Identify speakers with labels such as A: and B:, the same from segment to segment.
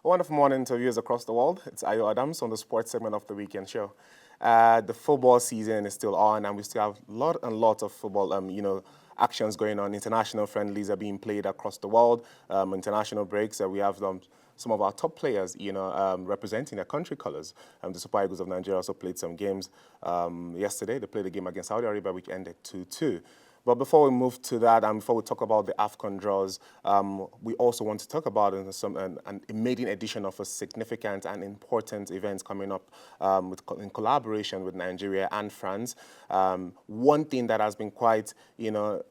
A: A wonderful morning to viewers across the world. It's Ayo Adams on the sports segment of the weekend show. The football season is still on, and we still have lot of football, actions going on. International friendlies are being played across the world. International breaks. We have some of our top players, representing their country colors. The Super Eagles of Nigeria also played some games yesterday. They played a game against Saudi Arabia, which ended 2-2. But before we move to that, and before we talk about the AFCON draws, we also want to talk about a maiden edition of a significant and important event coming up in collaboration with Nigeria and France. One thing that has been quite,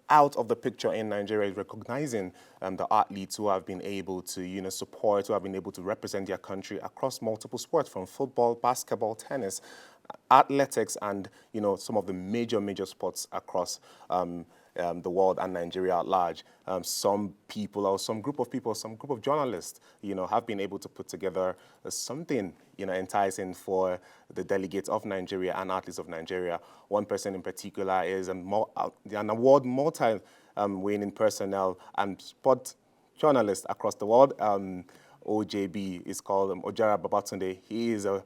A: out of the picture in Nigeria is recognizing the athletes who have been able to, support, who have been able to represent their country across multiple sports, from football, basketball, tennis, athletics, and some of the major sports across the world and Nigeria at large. Some people, or some group of people, some group of journalists, have been able to put together something enticing for the delegates of Nigeria and athletes of Nigeria. One person in particular is an award multi-winning personnel and sport journalist across the world. OJB is called Ojara Babatunde. He is a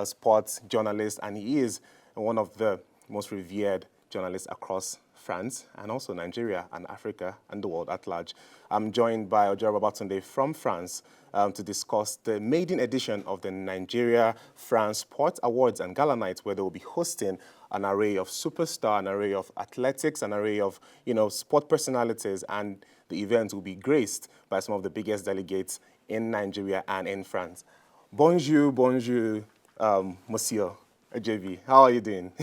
A: sports journalist, and he is one of the most revered journalists across France and also Nigeria and Africa and the world at large. I'm joined by Ojara Babatunde from France to discuss the maiden edition of the Nigeria-France Sport Awards and Gala Nights, where they will be hosting an array of superstars, an array of athletics, an array of sport personalities, and the event will be graced by some of the biggest delegates in Nigeria and in France. Bonjour, Monsieur JV. How are you doing?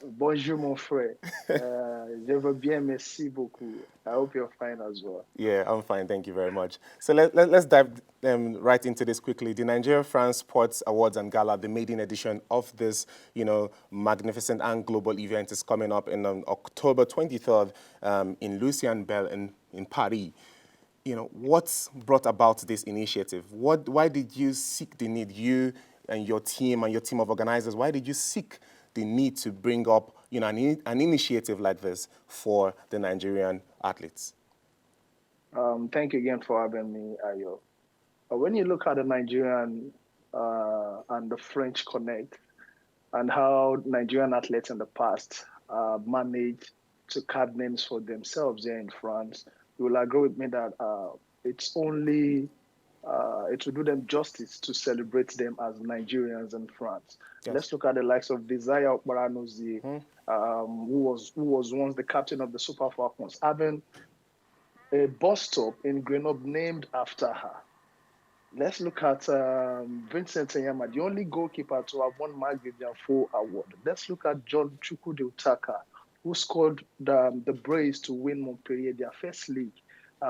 B: Bonjour, mon frère. Je veux bien, merci beaucoup. I hope you're fine as well.
A: Yeah, I'm fine. Thank you very much. So let's dive right into this quickly. The Nigeria France Sports Awards and Gala, the maiden edition of this, magnificent and global event, is coming up in October 23rd in Lucien Bell in Paris. What's brought about this initiative? Why did you seek the need, you and your team of organizers, why did you seek the need to bring up, an initiative like this for the Nigerian athletes?
B: Thank you again for having me, Ayo. When you look at the Nigerian and the French connect and how Nigerian athletes in the past managed to carve names for themselves here in France, you will agree with me that it's only it will do them justice to celebrate them as Nigerians in France.
A: Yes.
B: Let's look at the likes of Desire Okparanozie, who was once the captain of the Super Falcons, having a bus stop in Grenoble named after her. Let's look at Vincent Enyama, the only goalkeeper to have won Mark Vivian Foe Award. Let's look at John Chukwudi Utaka, who scored the brace to win Montpellier their first league.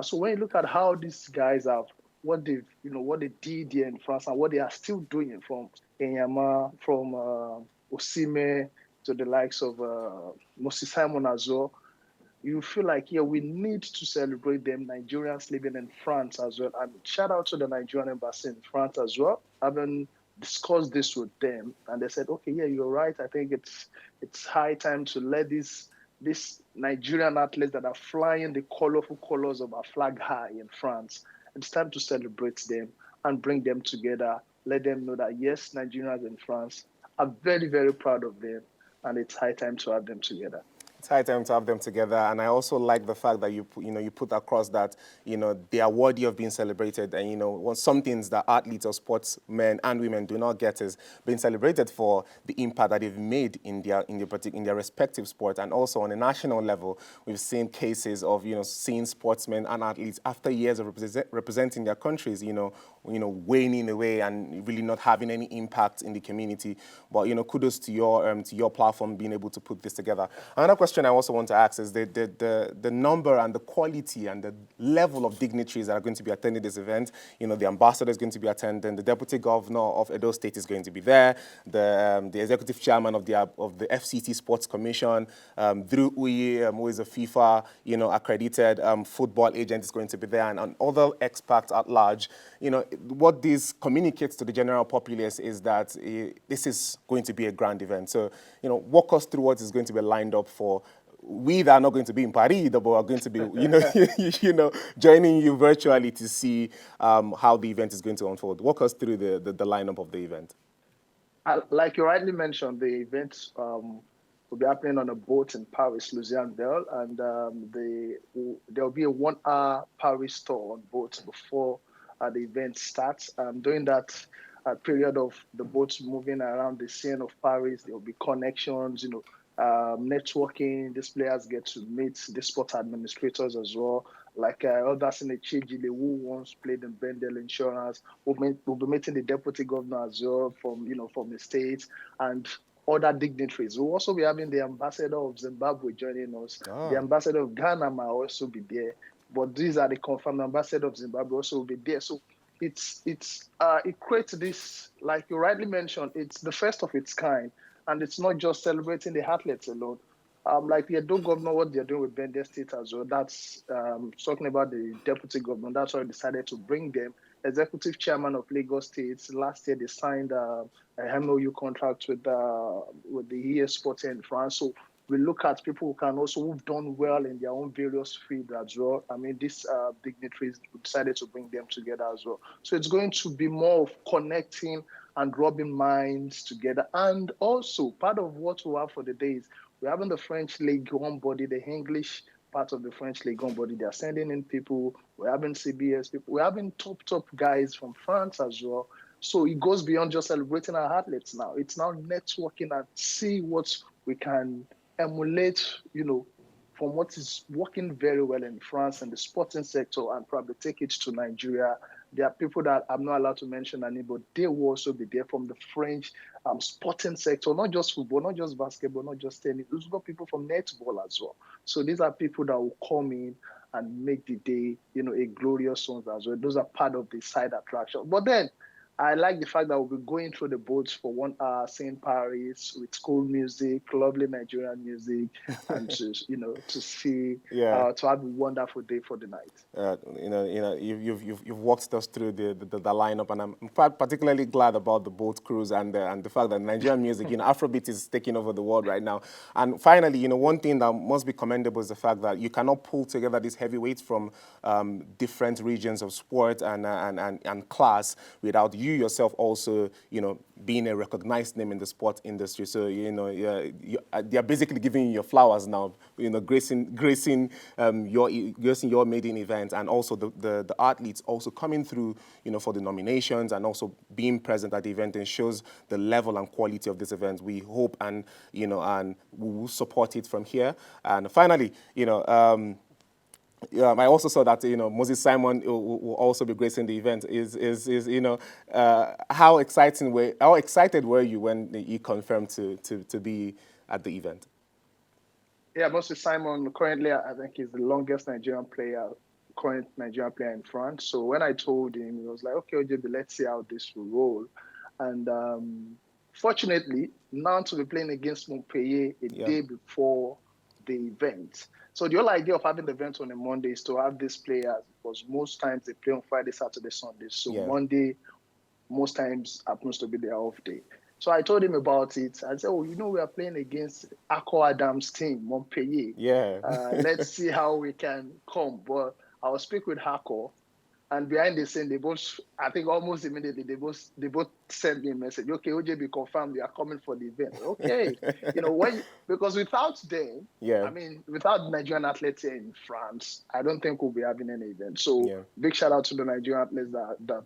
B: So when you look at how these guys have what they did here in France and what they are still doing, from Enyama, from Osime to the likes of Moses Simon as well, you feel like, yeah, we need to celebrate them, Nigerians living in France as well. And shout out to the Nigerian embassy in France as well. Having discussed this with them, and they said, okay, yeah, you're right. I think it's high time to let these Nigerian athletes that are flying the colorful colors of our flag high in France, it's time to celebrate them and bring them together. Let them know that, yes, Nigerians in France are very, very proud of them, and it's high time to have them together.
A: It's high time to have them together, and I also like the fact that you put across that they are worthy of being celebrated, and some things that athletes or sportsmen and women do not get is being celebrated for the impact that they've made in their respective sport, and also on a national level, we've seen cases of seeing sportsmen and athletes after years of representing their countries, waning away and really not having any impact in the community. But kudos to your platform being able to put this together. Another question I also want to ask is the number and the quality and the level of dignitaries that are going to be attending this event. The ambassador is going to be attending, the deputy governor of Edo State is going to be there, the executive chairman of the FCT Sports Commission, Drew Uyi, who is a FIFA accredited football agent, is going to be there, and other experts at large. What this communicates to the general populace is that this is going to be a grand event. So, walk us through what is going to be lined up for we that are not going to be in Paris, but are going to be, joining you virtually to see how the event is going to unfold. Walk us through the lineup of the event.
B: Like you rightly mentioned, the event will be happening on a boat in Paris, Belle, and there'll be a 1 hour Paris tour on boat before the event starts. During that period of the boats moving around the scene of Paris, there'll be connections, networking. These players get to meet the sport administrators as well. Like others in the Chijile who once played in Bendel Insurance, we'll be meeting the deputy governor as well from the states and other dignitaries. We'll also be having the ambassador of Zimbabwe joining us.
A: Oh.
B: The ambassador of Ghana might also be there. But these are the confirmed ambassador of Zimbabwe also will be there. So it creates this, like you rightly mentioned, it's the first of its kind. And it's not just celebrating the athletes alone. Like the Edo governor, what they're doing with Bendel State as well, that's talking about the deputy governor. That's why I decided to bring them. Executive chairman of Lagos State. Last year, they signed a MOU contract with the EA Sports in France. So we look at people who've done well in their own various fields as well. I mean, these dignitaries decided to bring them together as well. So it's going to be more of connecting and rubbing minds together. And also, part of what we have for the day is we're having the French League One body, the English part of the French League One body. They're sending in people. We're having CBS people. We're having top guys from France as well. So it goes beyond just celebrating our athletes now. It's now networking and see what we can emulate, from what is working very well in France and the sporting sector and probably take it to Nigeria. There are people that I'm not allowed to mention any, but they will also be there from the French sporting sector, not just football, not just basketball, not just tennis. We've got people from netball as well. So these are people that will come in and make the day, a glorious one as well. Those are part of the side attraction. But then I like the fact that we'll be going through the boats for 1 hour, seeing Paris with cool music, lovely Nigerian music, and to see, to have a wonderful day for the night.
A: You've walked us through the lineup, and I'm particularly glad about the boat cruise and the fact that Nigerian music, Afrobeat is taking over the world right now. And finally, one thing that must be commendable is the fact that you cannot pull together these heavyweights from different regions of sport and class without you yourself also, being a recognized name in the sport industry. So, they're basically giving you your flowers now, gracing your maiden event, and also the athletes also coming through, for the nominations and also being present at the event ensures the level and quality of this event. We hope and we will support it from here. And finally, I also saw that Moses Simon will also be gracing the event. How excited were you when you confirmed to be at the event?
B: Yeah, Moses Simon currently I think he's the longest current Nigerian player in France. So when I told him, he was like, "Okay, OJB, let's see how this will roll." And fortunately, now to be playing against Montpellier a day before the event. So the whole idea of having the event on a Monday is to have these players, because most times they play on Friday, Saturday, Sunday. So Monday, most times happens to be their off day. So I told him about it. I said, we are playing against Akko Adams' team, Montpellier.
A: Yeah.
B: Let's see how we can come. But I'll speak with Akko. And behind the scene, they both, I think almost immediately, they both sent me a message. "Okay, OJB confirmed we are coming for the event." Okay. Because without them, I mean, without Nigerian athletes here in France, I don't think we'll be having any event. So big shout out to the Nigerian athletes that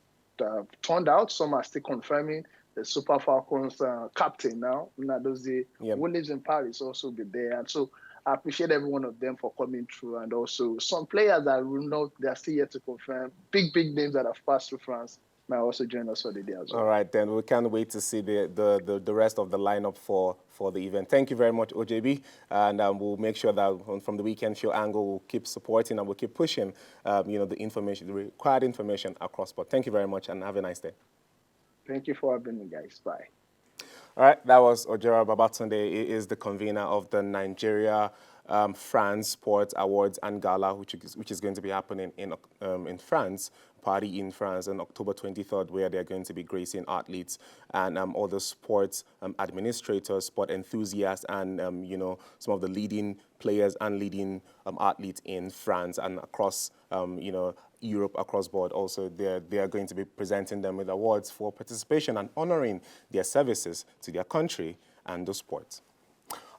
B: turned out. Some are still confirming. The Super Falcons captain now, Nadozie, who lives in Paris, also be there. And so I appreciate every one of them for coming through, and also some players that we know they are still yet to confirm. Big names that have passed through France might also join us for the day as well.
A: All right, then we can't wait to see the rest of the lineup for the event. Thank you very much, OJB, and we'll make sure that from the Weekend Show angle, we'll keep supporting and we'll keep pushing, the required information across. But thank you very much, and have a nice day.
B: Thank you for having me, guys. Bye.
A: All right, that was Ojera Babatunde. He is the convener of the Nigeria France Sports Awards and Gala, which is going to be happening in France, Paris in France on October 23rd, where they're going to be gracing athletes and other sports administrators, sport enthusiasts, and some of the leading players and leading athletes in France and across Europe across board. Also, they are going to be presenting them with awards for participation and honoring their services to their country and the sports.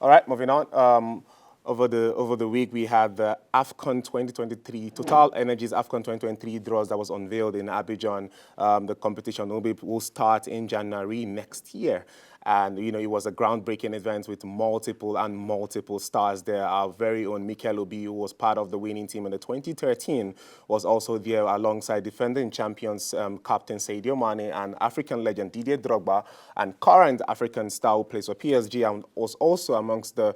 A: All right, moving on. Over the week, we had the AFCON 2023, TotalEnergies AFCON 2023 draws that was unveiled in Abidjan. The competition will start in January next year. And, it was a groundbreaking event with multiple stars there. Our very own Mikel Obi, who was part of the winning team in the 2013, was also there alongside defending champions Captain Sadio Mane and African legend Didier Drogba, and current African star who plays for PSG and was also amongst the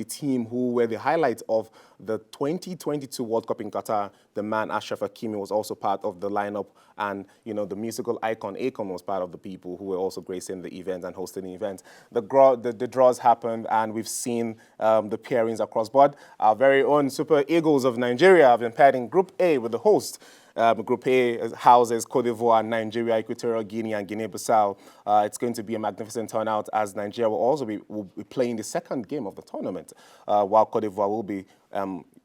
A: team who were the highlights of the 2022 World Cup in Qatar. The man Ashraf Hakimi was also part of the lineup, and the musical icon Akon was part of the people who were also gracing the event and hosting the event. The draws happened, and we've seen the pairings across board. Our very own Super Eagles of Nigeria have been paired in Group A with the host. Group A houses Cote d'Ivoire, Nigeria, Equatorial Guinea, and Guinea-Bissau. It's going to be a magnificent turnout, as Nigeria will also be playing the second game of the tournament, while Cote d'Ivoire will be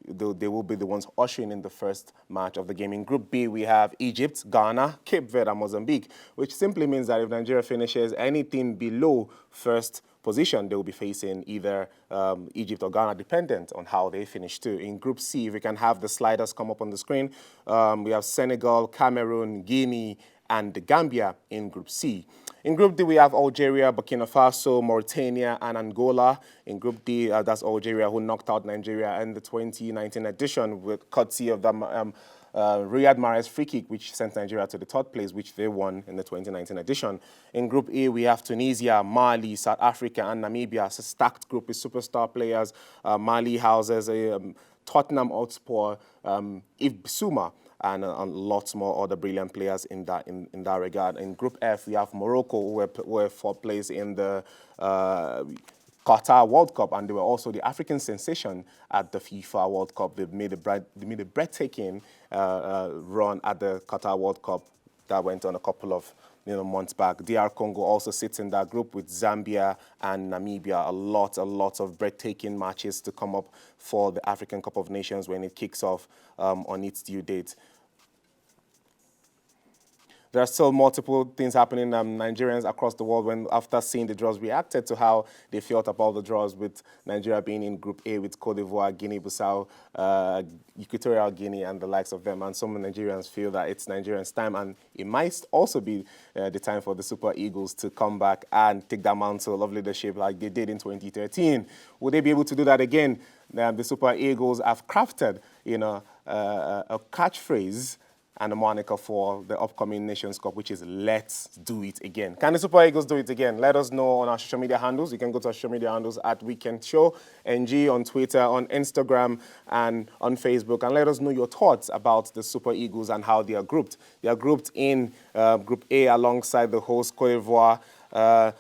A: they will be the ones ushering in the first match of the game. In Group B, we have Egypt, Ghana, Cape Verde, and Mozambique, which simply means that if Nigeria finishes anything below first position, they will be facing either Egypt or Ghana, dependent on how they finish too. In Group C, if we can have the sliders come up on the screen, we have Senegal, Cameroon, Guinea, and the Gambia in Group C. In Group D, we have Algeria, Burkina Faso, Mauritania, and Angola. In Group D, that's Algeria, who knocked out Nigeria in the 2019 edition with courtesy of the Riyad Mahrez free kick, which sent Nigeria to the third place, which they won in the 2019 edition. In Group E, we have Tunisia, Mali, South Africa, and Namibia. It's a stacked group with superstar players. Mali houses Tottenham Hotspur, Yves Bissouma, and lots more other brilliant players in that regard. In Group F, we have Morocco, who were fourth place in the Qatar World Cup, and they were also the African sensation at the FIFA World Cup. They made a breathtaking run at the Qatar World Cup that went on a couple of months back. DR Congo also sits in that group with Zambia and Namibia. A lot of breathtaking matches to come up for the African Cup of Nations when it kicks off on its due date. There are still multiple things happening. Nigerians across the world, after seeing the draws, reacted to how they felt about the draws, with Nigeria being in Group A with Cote d'Ivoire, Guinea-Bissau, Equatorial Guinea, and the likes of them. And some Nigerians feel that it's Nigerians' time, and it might also be the time for the Super Eagles to come back and take that mantle of leadership like they did in 2013. Will they be able to do that again? The Super Eagles have crafted, a catchphrase and a moniker for the upcoming Nations Cup, which is "Let's do it again." Can the Super Eagles do it again? Let us know on our social media handles. You can go to our social media handles at Weekend Show NG on Twitter, on Instagram, and on Facebook, and let us know your thoughts about the Super Eagles and how they are grouped. They are grouped in Group A alongside the host Cote d'Ivoire,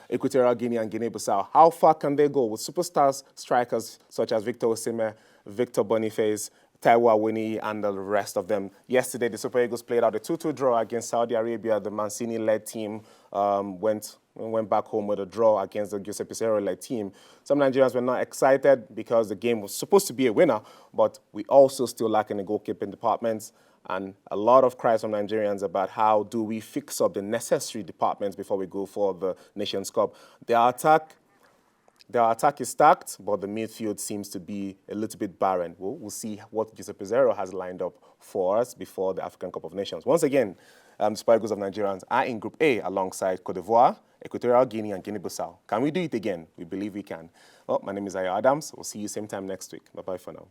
A: Equatorial Guinea, and Guinea-Bissau. How far can they go with superstars strikers such as Victor Osimhen, Victor Boniface, Taiwo Awoniyi, and the rest of them? Yesterday, the Super Eagles played out a 2-2 draw against Saudi Arabia. The Mancini-led team went back home with a draw against the Giuseppe Serra-led team. Some Nigerians were not excited because the game was supposed to be a winner, but we also still lack in the goalkeeping departments, and a lot of cries from Nigerians about how do we fix up the necessary departments before we go for the Nations Cup. Their attack is stacked, but the midfield seems to be a little bit barren. We'll see what Giuseppe Zero has lined up for us before the African Cup of Nations. Once again, the Super Eagles of Nigerians are in Group A alongside Cote d'Ivoire, Equatorial Guinea, and Guinea-Bissau. Can we do it again? We believe we can. Well, my name is Ayo Adams. We'll see you same time next week. Bye-bye for now.